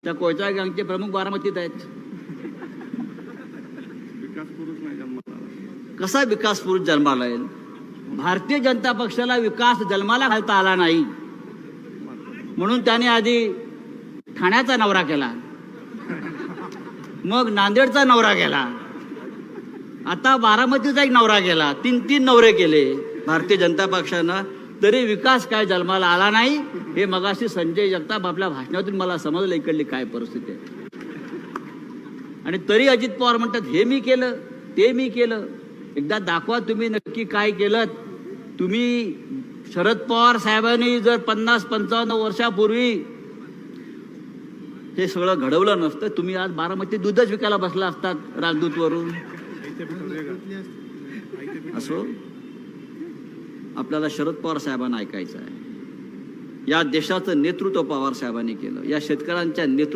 त्या कोयचा गँगचे प्रमुख बारामतीत आहेत. विकास पुरुष नाही जन्माला. कसा विकास पुरुष जन्माला येईल? भारतीय जनता पक्षाला विकास जन्माला घालता आला नाही म्हणून त्याने आधी ठाण्याचा नवरा केला, मग नांदेडचा नवरा केला, आता बारामतीचा एक नवरा केला. तीन नवरे केले भारतीय जनता पक्षानं, तरी विकास काय जन्माला आला नाही. हे मगाशी संजय जगताप आपल्या भाषणातून मला समजलं इकडली काय परिस्थिती आहे. आणि तरी अजित पवार म्हणतात हे मी केलं ते मी केलं. एकदा दाखवा तुम्ही नक्की काय केलं. तुम्ही शरद पवार साहेबांनी जर 50-55 वर्षापूर्वी हे सगळं घडवलं नसतं, तुम्ही आज बारामती दूधच विकायला बसला असतात राजदूतवरून. असो, आपल्याला शरद पवार साहेबांना ऐकायचं आहे. या देशाचं नेतृत्व पवार साहेबांनी केलं. या शेतकऱ्यांच्या नेतृत्व